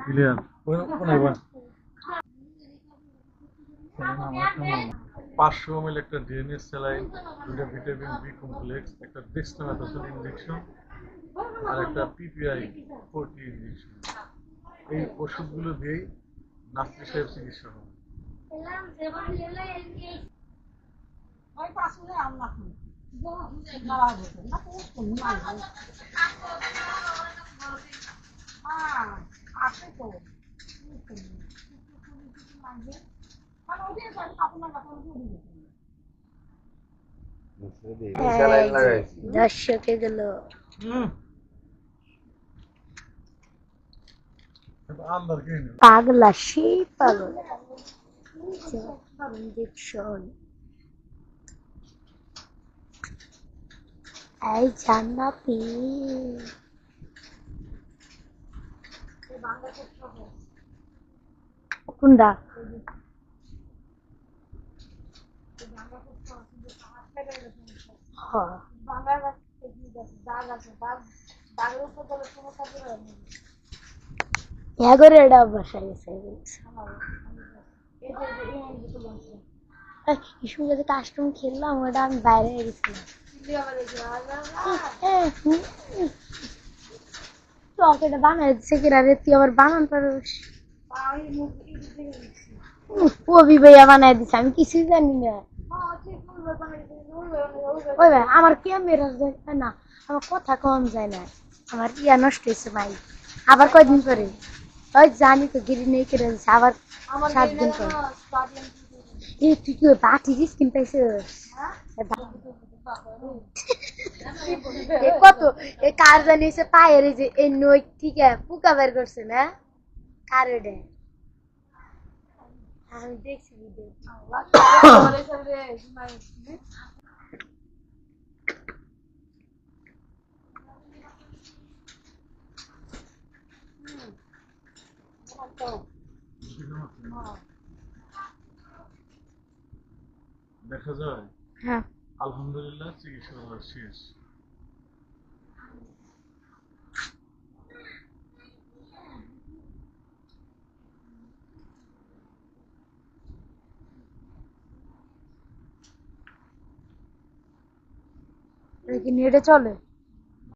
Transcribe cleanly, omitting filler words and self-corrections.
Clear 500 ml একটা DNA saline, দুটো vitamin B complex, একটা ডেক্সট্রামেথাসোন ইনজেকশন আর একটা পিপিআই 40 ইনজেকশন। এই ওষুধগুলো দিয়েই নাসরি সাহেব চিকিৎসা হবে। দর্শকে গেল পাগলা, সেই পাগল ইঞ্জেকশন। এই জান্নাতি কোনটা? এটা বসা গেছে কাস্টম খেললাম, ওটা আমি বাইরে গেছিলাম। চকেটা বানাই দিচ্ছে কিনা রে, তুই আবার বানান পারোস? কবি ভাইয়া বানাই দিচ্ছে, আমি কিছুই জানি না। ওই ভাই আমার ক্যামেরা যায় না, আমার কথা কম যায় না, আমার ইয়া নষ্ট হয়েছে ভাই। আবার কয়দিন পরে ওই জানি তো গিরি নেই কেটে দিচ্ছে, আবার 7 দিন পরে। এই তুই কি বাটি স্কিন পাইছিস? কত এ কার জানিয়েছে পায়ের যে এই নই থেকে পোকা বের করছে না, কার ওটা? আমি দেখছি ভিডিও। দেখা যায়। হ্যাঁ আলহামদুলিল্লাহ চিকিৎসা শেষ। নেটে চলে।